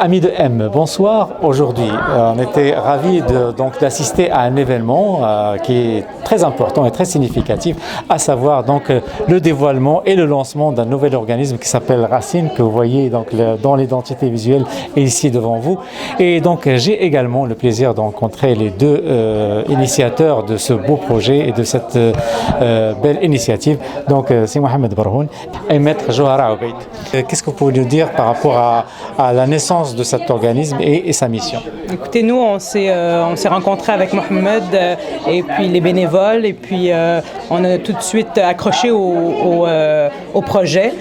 Amis de M, bonsoir. Aujourd'hui, on était ravis d'assister à un événement qui est très important et très significatif, à savoir le dévoilement et le lancement d'un nouvel organisme qui s'appelle Racine, que vous voyez dans l'identité visuelle et ici devant vous. Et donc j'ai également le plaisir de rencontrer les deux initiateurs de ce beau projet et de cette belle initiative. Donc c'est Mohamed Barhoun et Maître Johara Obeid. Qu'est-ce que vous pouvez nous dire par rapport à la naissance de cet organisme et sa mission? Écoutez, nous, on s'est rencontrés avec Mohamed et puis les bénévoles, et puis on a tout de suite accroché au projet.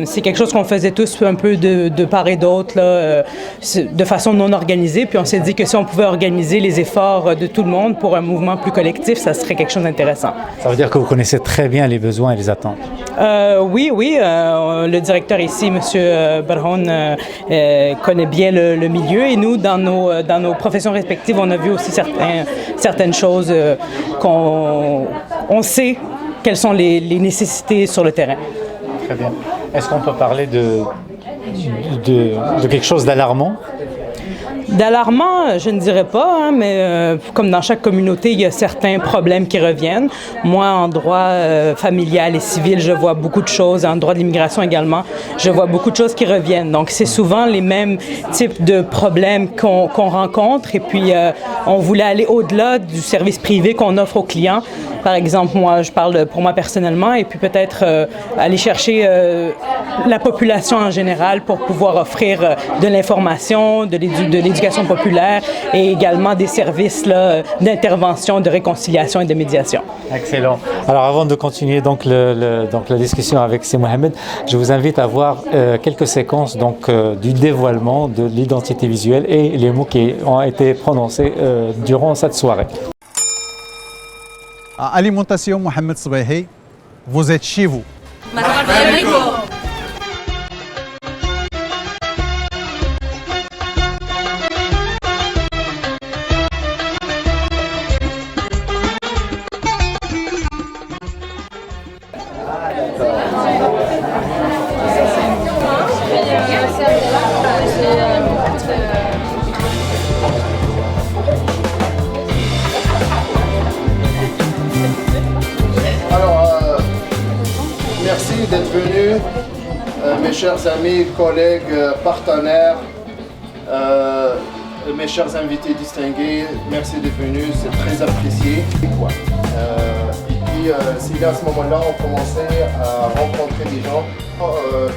C'est quelque chose qu'on faisait tous un peu de part et d'autre, de façon non organisée. Puis on s'est dit que si on pouvait organiser les efforts de tout le monde pour un mouvement plus collectif, ça serait quelque chose d'intéressant. Ça veut dire que vous connaissez très bien les besoins et les attentes? Oui. Le directeur ici, M. Barhoun, connaît bien le milieu. Et nous, dans nos professions respectives, on a vu aussi certaines choses qu'on sait quelles sont les nécessités sur le terrain. Très bien. Est-ce qu'on peut parler de quelque chose d'alarmant? D'alarmant, je ne dirais pas, mais comme dans chaque communauté, il y a certains problèmes qui reviennent. Moi, en droit familial et civil, je vois beaucoup de choses. En droit de l'immigration également, je vois beaucoup de choses qui reviennent. Donc, c'est souvent les mêmes types de problèmes qu'on rencontre. Et puis, on voulait aller au-delà du service privé qu'on offre aux clients. Par exemple, moi, je parle pour moi personnellement, et puis peut-être aller chercher la population en général pour pouvoir offrir de l'information, de l'éducation populaire et également des services d'intervention, de réconciliation et de médiation. Excellent. Alors avant de continuer la discussion avec C. Mohamed, je vous invite à voir quelques séquences du dévoilement de l'identité visuelle et les mots qui ont été prononcés durant cette soirée. À Alimentation Mohamed Sbehi, vous êtes chez vous. Merci d'être venus, mes chers amis, collègues, partenaires, mes chers invités distingués, merci d'être venus, c'est très apprécié. Et puis, c'est là à ce moment-là, on commençait à rencontrer des gens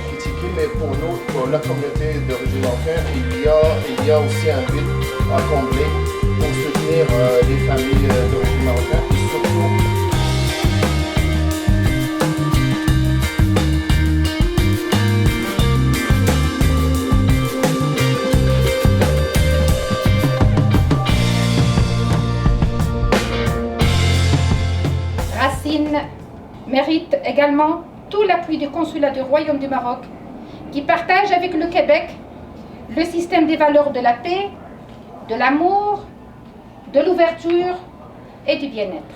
critiqués, mais pour nous, pour la communauté d'origine marocaine, il y a aussi un but à combler pour soutenir les familles d'origine marocaine, et surtout Racine mérite également tout l'appui du consulat du Royaume du Maroc qui partage avec le Québec le système des valeurs de la paix, de l'amour, de l'ouverture et du bien-être.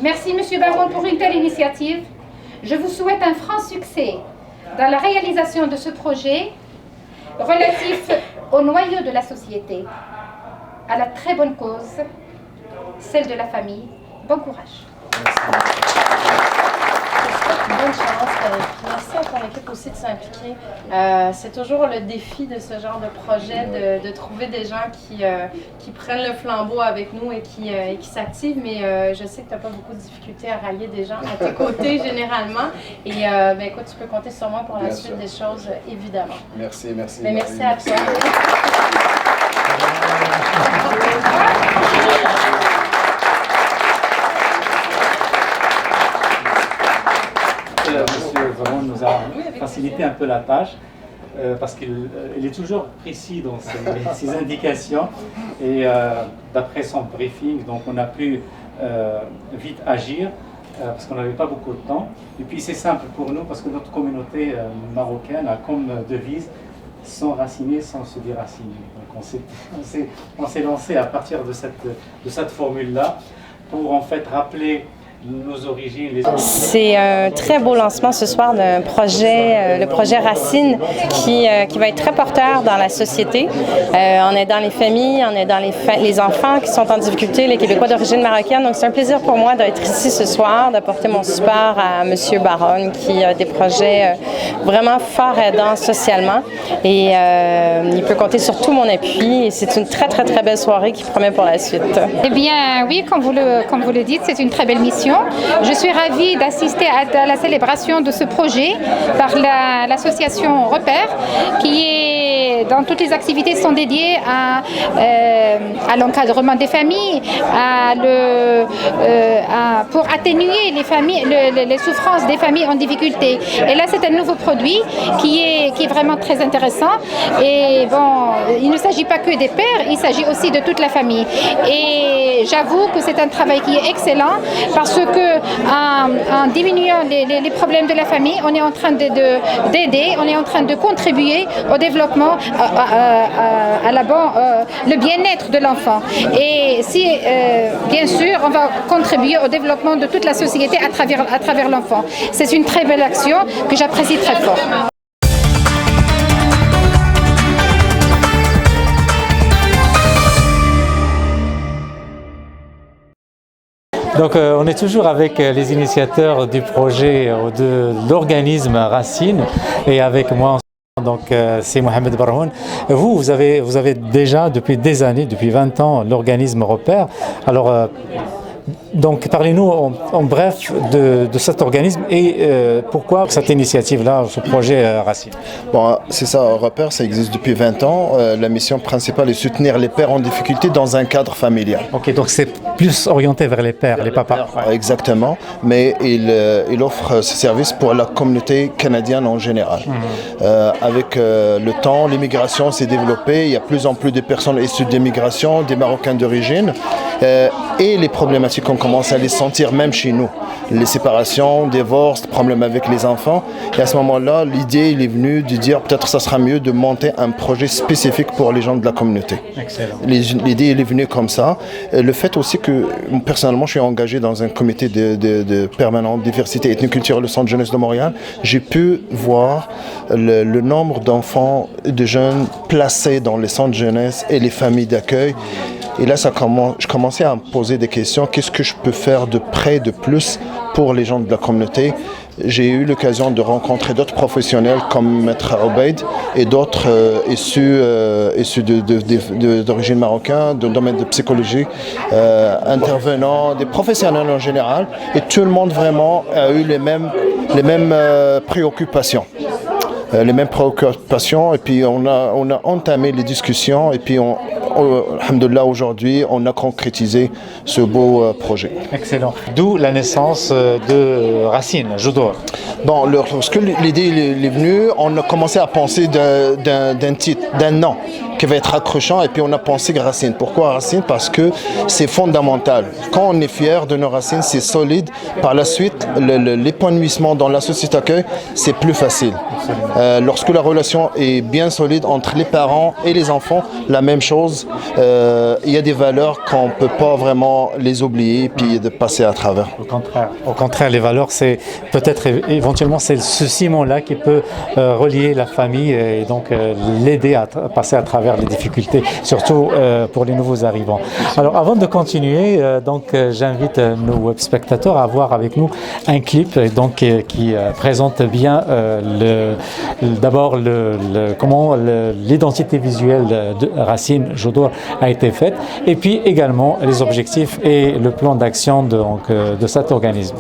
Merci M. Barhoun pour une telle initiative. Je vous souhaite un franc succès dans la réalisation de ce projet relatif au noyau de la société, à la très bonne cause, celle de la famille. Bon courage. Bonne chance. Merci à ton équipe aussi de s'impliquer. C'est toujours le défi de ce genre de projet, de trouver des gens qui prennent le flambeau avec nous et qui s'activent. Mais je sais que tu n'as pas beaucoup de difficultés à rallier des gens à tes côtés généralement. Et écoute, tu peux compter sur moi pour la suite des choses, évidemment. Merci. Mais merci à toi. Monsieur Barhoun nous a facilité un peu la tâche parce qu'il est toujours précis dans ses indications et d'après son briefing, donc on a pu vite agir parce qu'on n'avait pas beaucoup de temps. Et puis c'est simple pour nous parce que notre communauté marocaine a comme devise s'enraciner sans se déraciner. Donc on s'est lancé à partir de cette formule-là pour en fait rappeler nos origines. C'est un très beau lancement ce soir d'un projet, le projet Racine, qui va être très porteur dans la société, en aidant les familles, en aidant les enfants qui sont en difficulté, les Québécois d'origine marocaine. Donc c'est un plaisir pour moi d'être ici ce soir, d'apporter mon support à M. Baronne, qui a des projets vraiment fort aidants socialement. Et il peut compter sur tout mon appui. Et c'est une très, très, très belle soirée qui promet pour la suite. Eh bien, oui, comme vous le dites, c'est une très belle mission. Je suis ravie d'assister à la célébration de ce projet par l'association Repère, qui est, dans toutes les activités sont dédiées à l'encadrement des familles, pour atténuer les souffrances des familles en difficulté. Et là, c'est un nouveau produit qui est vraiment très intéressant. Et bon, il ne s'agit pas que des pères, il s'agit aussi de toute la famille. Et j'avoue que c'est un travail qui est excellent parce que en diminuant les problèmes de la famille, on est en train d'aider, on est en train de contribuer au développement, le bien-être de l'enfant. Et si, bien sûr, on va contribuer au développement de toute la société à travers l'enfant. C'est une très belle action que j'apprécie très fort. Donc on est toujours avec les initiateurs du projet de l'organisme Racine et avec moi. Donc c'est Mohamed Barhoun. Vous avez déjà depuis des années, depuis 20 ans, l'organisme Repère. Alors donc parlez-nous en bref de cet organisme et pourquoi cette initiative-là, ce projet Racine. Bon, c'est ça, Repère, ça existe depuis 20 ans. La mission principale est soutenir les pères en difficulté dans un cadre familial. Ok, donc c'est plus orienté vers les pères, les papas. Ouais. Exactement, mais il offre ce service pour la communauté canadienne en général. Avec le temps, l'immigration s'est développée, il y a plus en plus de personnes issues d'immigration, des Marocains d'origine, et les problématiques, on commence à les sentir même chez nous. Les séparations, divorces, problèmes avec les enfants. Et à ce moment-là, l'idée il est venue de dire peut-être ça sera mieux de monter un projet spécifique pour les gens de la communauté. Excellent. L'idée elle est venue comme ça. Et le fait aussi que personnellement je suis engagé dans un comité de permanente diversité ethnoculturelle au Centre jeunesse de Montréal, j'ai pu voir le nombre d'enfants et de jeunes placés dans les centres jeunesse et les familles d'accueil. Et là, je commençais à me poser des questions. Qu'est-ce que je peux faire de près, de plus pour les gens de la communauté? J'ai eu l'occasion de rencontrer d'autres professionnels comme Maître Obeid et d'autres issus d'origine marocaine, de domaine de psychologie, intervenants, des professionnels en général. Et tout le monde vraiment a eu les mêmes préoccupations. Les mêmes préoccupations et puis on a entamé les discussions et puis alhamdoulilah, aujourd'hui on a concrétisé ce beau projet. Excellent. D'où la naissance de Racine, Jodour. Bon, lorsque l'idée est venue, on a commencé à penser d'un titre, d'un nom qui va être accrochant et puis on a pensé Racine. Pourquoi Racine? Parce que c'est fondamental. Quand on est fier de nos racines, c'est solide. Par la suite, l'épanouissement dans la société d'accueil, c'est plus facile. Lorsque la relation est bien solide entre les parents et les enfants, la même chose. Il y a des valeurs qu'on ne peut pas vraiment les oublier et puis de passer à travers. Au contraire, les valeurs, c'est peut-être éventuellement c'est ce ciment-là qui peut relier la famille et donc l'aider à passer à travers les difficultés, surtout pour les nouveaux arrivants. Alors avant de continuer, j'invite nos web spectateurs à voir avec nous un clip qui présente bien d'abord comment l'identité visuelle de Racine Jodour a été faite et puis également les objectifs et le plan d'action de cet organisme.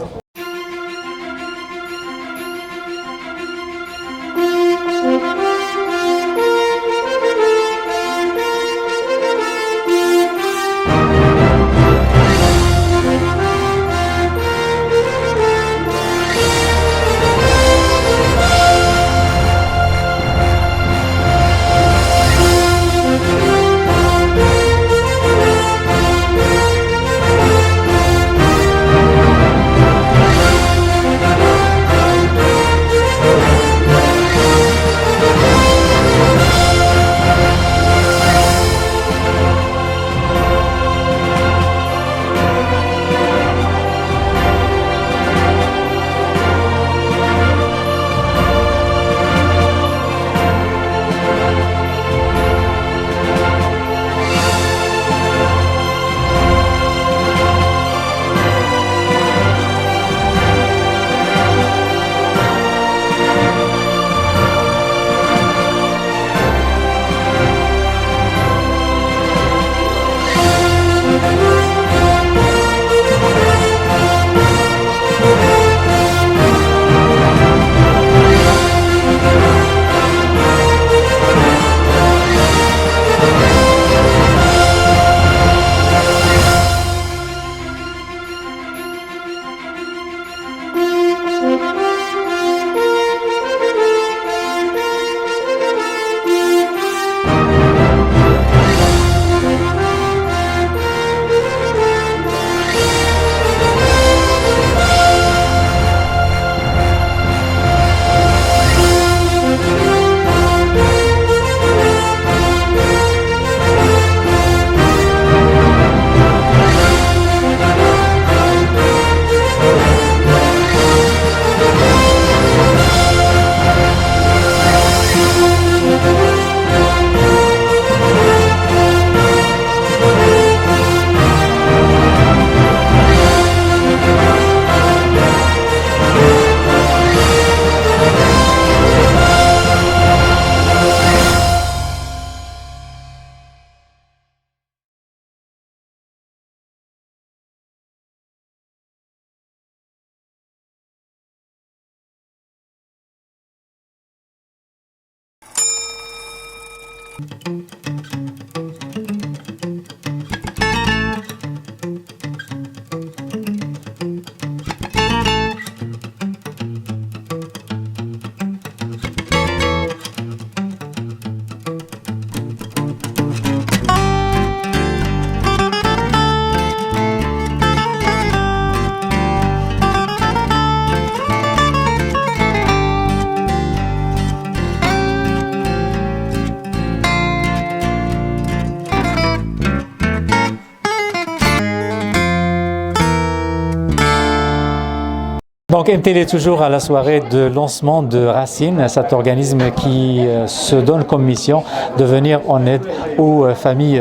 Donc MTL est toujours à la soirée de lancement de Racine, cet organisme qui se donne comme mission de venir en aide aux familles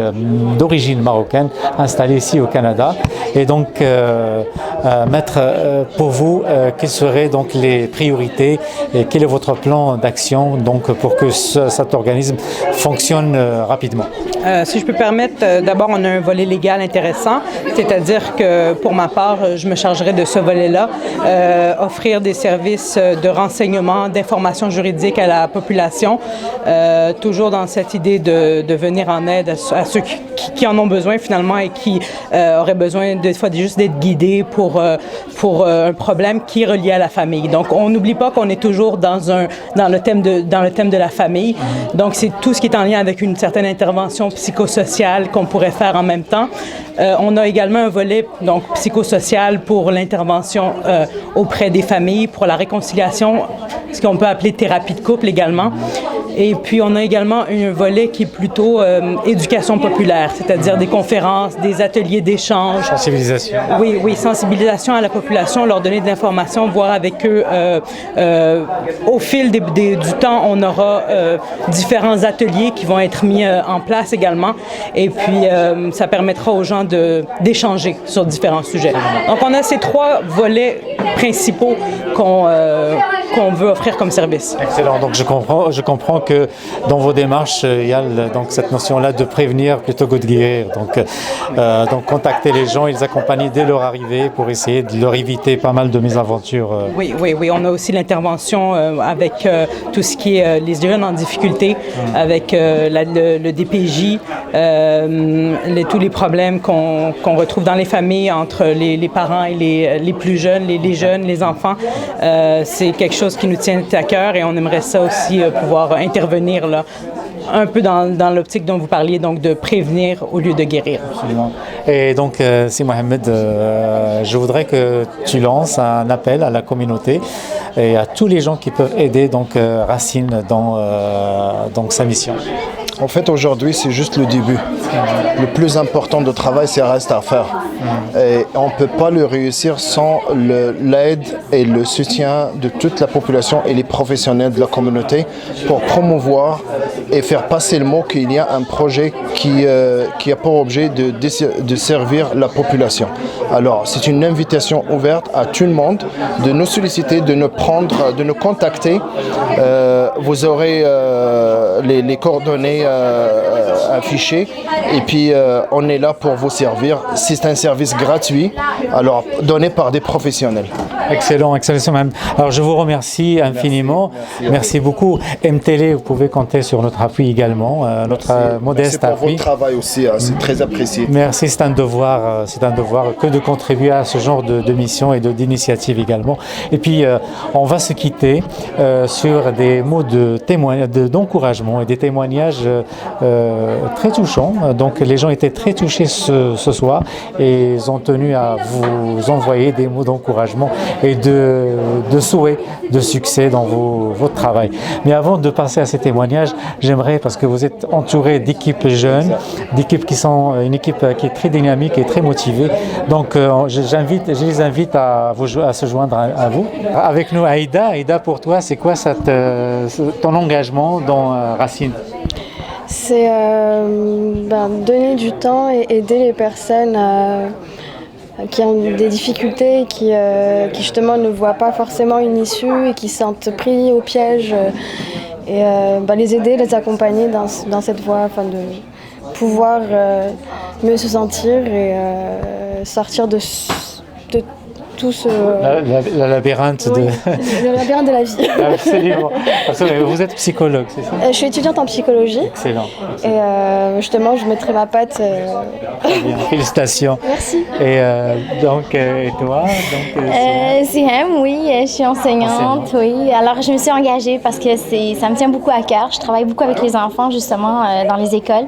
d'origine marocaine installées ici au Canada. Et donc mettre pour vous quelles seraient donc les priorités et quel est votre plan d'action donc pour que cet organisme fonctionne rapidement. Si je peux permettre, d'abord on a un volet légal intéressant, c'est-à-dire que pour ma part, je me chargerai de ce volet-là, offrir des services de renseignement, d'information juridique à la population, toujours dans cette idée de venir en aide à ceux qui en ont besoin finalement et qui auraient besoin des fois juste d'être guidés pour un problème qui est relié à la famille. Donc on n'oublie pas qu'on est toujours dans le thème de la famille. Donc c'est tout ce qui est en lien avec une certaine intervention psychosociale qu'on pourrait faire en même temps. On a également un volet donc psychosocial pour l'intervention auprès des familles, pour la réconciliation, ce qu'on peut appeler thérapie de couple également. Et puis on a également un volet qui est plutôt éducation populaire, c'est-à-dire des conférences, des ateliers d'échange. Sensibilisation. Oui, sensibilisation à la population, leur donner de l'information, voir avec eux. Au fil du temps, on aura différents ateliers qui vont être mis en place également. Et puis, ça permettra aux gens d'échanger sur différents sujets. Donc, on a ces trois volets principaux qu'on veut offrir comme service. Excellent. Donc, je comprends que dans vos démarches, il y a donc cette notion-là de prévenir plutôt que de guérir. Donc contacter les gens et les accompagner dès leur arrivée pour essayer de leur éviter pas mal de mésaventures. Oui. On a aussi l'intervention avec tout ce qui est les jeunes en difficulté, avec le DPJ, tous les problèmes qu'on retrouve dans les familles entre les parents et les plus jeunes, les jeunes, les enfants. C'est quelque chose qui nous tient à cœur et on aimerait ça aussi pouvoir intervenir là, un peu dans l'optique dont vous parliez, donc de prévenir au lieu de guérir. Absolument. Et donc, Si Mohamed, je voudrais que tu lances un appel à la communauté et à tous les gens qui peuvent aider donc Racine dans sa mission. En fait, aujourd'hui, c'est juste le début. Le plus important de travail, c'est reste à faire. Et on ne peut pas le réussir sans l'aide et le soutien de toute la population et les professionnels de la communauté pour promouvoir et faire passer le mot qu'il y a un projet qui a pour objet de servir la population. Alors, c'est une invitation ouverte à tout le monde de nous solliciter, de nous contacter. Vous aurez les coordonnées affichées et puis on est là pour vous servir. C'est un service gratuit, alors donné par des professionnels. Excellent. Alors je vous remercie infiniment. Merci beaucoup. MTL, vous pouvez compter sur notre appui également, notre modeste appui. Merci pour votre travail aussi, c'est très apprécié. Merci, c'est un devoir que de contribuer à ce genre de mission et d'initiative également. Et puis on va se quitter sur des mots d'encouragement et des témoignages très touchants. Donc les gens étaient très touchés ce soir et ils ont tenu à vous envoyer des mots d'encouragement et de souhait de succès dans votre travail. Mais avant de passer à ces témoignages, j'aimerais, parce que vous êtes entouré d'équipes jeunes, d'équipes une équipe qui est très dynamique et très motivée. Donc je les invite à se joindre à vous. Avec nous, Aïda. Aïda, pour toi, c'est quoi ton engagement dans Racine? C'est donner du temps et aider les personnes qui ont des difficultés, qui justement ne voient pas forcément une issue et qui se sentent pris au piège. Et les aider, les accompagner dans cette voie afin de pouvoir mieux se sentir et sortir de tous... La labyrinthe oui, le labyrinthe de la vie. Absolument. Absolument. Vous êtes psychologue, c'est ça? Je suis étudiante en psychologie. Excellent. Et justement, je mettrai ma patte. Très bien. Félicitations. Merci. Et et toi Siham, oui, je suis enseignante, oui. Alors, je me suis engagée parce que ça me tient beaucoup à cœur. Je travaille beaucoup avec les enfants, justement, dans les écoles.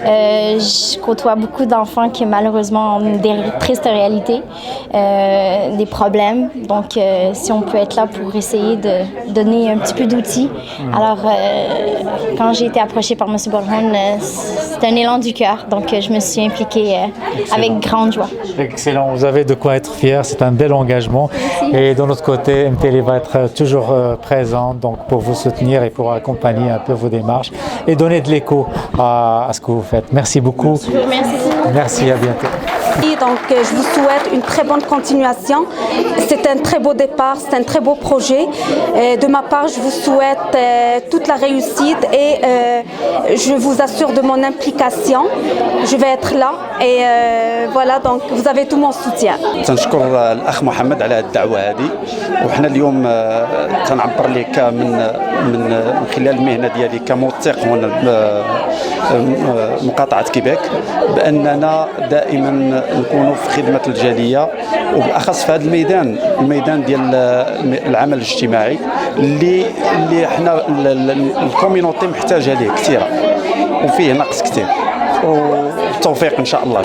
Je côtoie beaucoup d'enfants qui, malheureusement, ont des tristes réalités, des problèmes. Donc, si on peut être là pour essayer de donner un petit peu d'outils. Alors, quand j'ai été approchée par M. Borhoun, c'est un élan du cœur. Donc, je me suis impliquée avec grande joie. Excellent, vous avez de quoi être fier, c'est un bel engagement. Merci. Et de notre côté, MTL va être toujours présente donc pour vous soutenir et pour accompagner un peu vos démarches et donner de l'écho à ce que vous faites. Merci beaucoup. Merci. Merci, à bientôt. Donc, je vous souhaite une très bonne continuation. C'est un très beau départ, c'est un très beau projet. De ma part, je vous souhaite toute la réussite et je vous assure de mon implication. Je vais être là et voilà, donc vous avez tout mon soutien. تنشكر الأخ محمد على الدعوة هذه وحنا اليوم تنعبر لك من خلال المهنة ديالي كموثق هنا بمقاطعة كيبيك بأننا دائما نكونوا في خدمة الجالية وبالأخص في هذا الميدان ديال العمل الاجتماعي اللي حنا الكوميونيتي محتاجة ليه كثيرة وفيه نقص كثير والتوفيق إن شاء الله.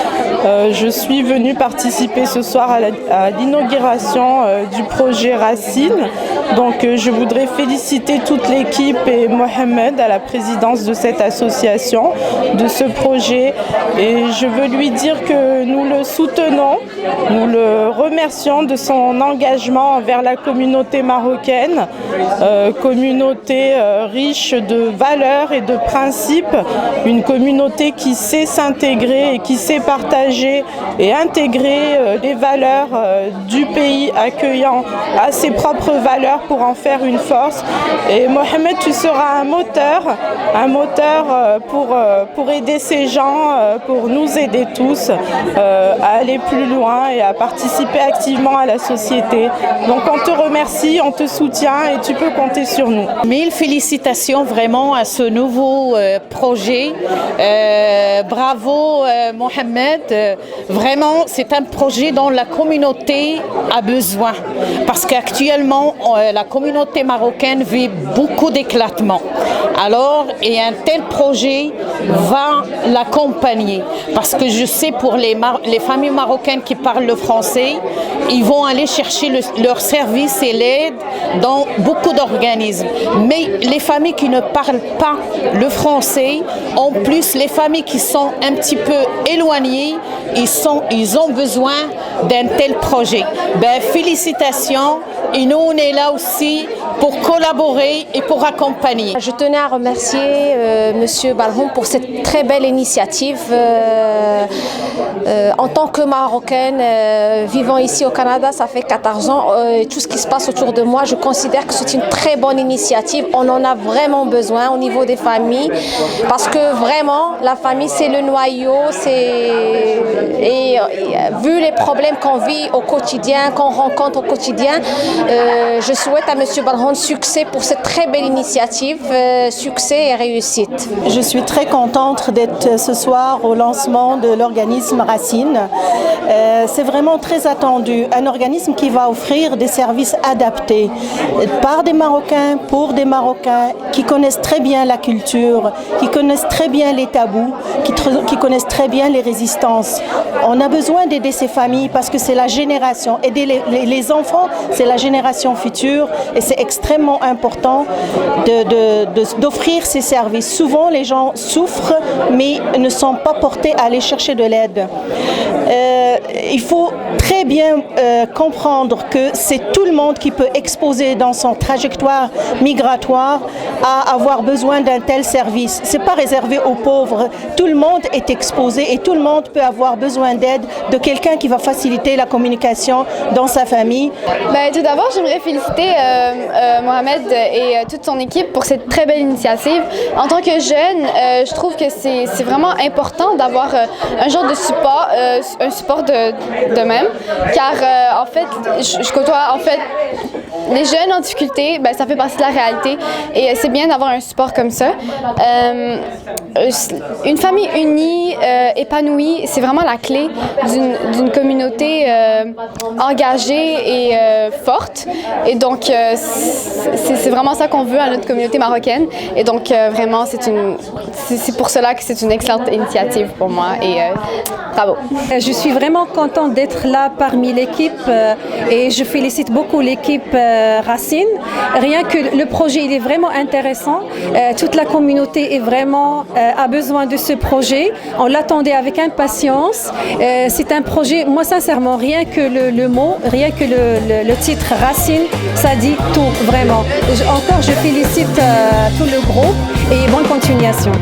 Je suis venue participer ce soir à l'inauguration du projet Racine. Donc je voudrais féliciter toute l'équipe et Mohamed à la présidence de cette association, de ce projet. Et je veux lui dire que nous le soutenons, nous le remercions de son engagement envers la communauté marocaine, communauté riche de valeurs et de principes, une communauté qui sait s'intégrer et qui sait partager et intégrer les valeurs du pays accueillant à ses propres valeurs pour en faire une force. Et Mohamed, tu seras un moteur pour aider ces gens, pour nous aider tous à aller plus loin et à participer activement à la société. Donc on te remercie, on te soutient et tu peux compter sur nous. Mille félicitations vraiment à ce nouveau projet. Bravo Mohamed. Vraiment, c'est un projet dont la communauté a besoin. Parce qu'actuellement, la communauté marocaine vit beaucoup d'éclatement. Alors, et un tel projet va l'accompagner. Parce que je sais pour les familles marocaines qui parlent le français, ils vont aller chercher leur service et l'aide dans beaucoup d'organismes. Mais les familles qui ne parlent pas le français, en plus les familles qui sont un petit peu éloignées, ils ont besoin d'un tel projet. Félicitations, et nous on est là aussi pour collaborer et pour accompagner. Je tenais à remercier Monsieur Borhoun pour cette très belle initiative. En tant que Marocaine vivant ici au Canada, ça fait 14 ans, tout ce qui se passe autour de moi, je considère que c'est une très bonne initiative. On en a vraiment besoin au niveau des familles parce que vraiment la famille c'est le noyau, et vu les problèmes qu'on vit au quotidien, qu'on rencontre au quotidien, je souhaite à Monsieur Borhoun succès pour cette très belle initiative, succès et réussite. Je suis très contente d'être ce soir au lancement de l'organisme Racine. C'est vraiment très attendu, un organisme qui va offrir des services adaptés par des Marocains, pour des Marocains qui connaissent très bien la culture, qui connaissent très bien les tabous, qui connaissent très bien les résistances. On a besoin d'aider ces familles parce que c'est la génération, aider les enfants, c'est la génération future et c'est extrêmement important d'offrir ces services. Souvent les gens souffrent mais ne sont pas portés à aller chercher de l'aide. Il faut très bien comprendre que c'est tout le monde qui peut exposer dans son trajectoire migratoire à avoir besoin d'un tel service. C'est pas réservé aux pauvres. Tout le monde est exposé et tout le monde peut avoir besoin d'aide de quelqu'un qui va faciliter la communication dans sa famille. Tout d'abord, j'aimerais féliciter Mohamed et toute son équipe pour cette très belle initiative. En tant que jeune, je trouve que c'est vraiment important d'avoir un genre de support, un support de même, car en fait, je côtoie en fait les jeunes en difficulté, ça fait partie de la réalité et c'est bien d'avoir un support comme ça. Une famille unie, épanouie, c'est vraiment la clé d'une communauté engagée et forte. Et donc, c'est vraiment ça qu'on veut à notre communauté marocaine. Et donc, vraiment, c'est pour cela que c'est une excellente initiative pour moi. Et bravo. Je suis vraiment contente d'être là parmi l'équipe et je félicite beaucoup l'équipe Racine. Rien que le projet, il est vraiment intéressant. Toute la communauté est vraiment a besoin de ce projet. On l'attendait avec impatience. C'est un projet, moi sincèrement, rien que le mot, rien que le titre Racine, ça dit tout, vraiment. Encore, je félicite tout le groupe et bonne continuation.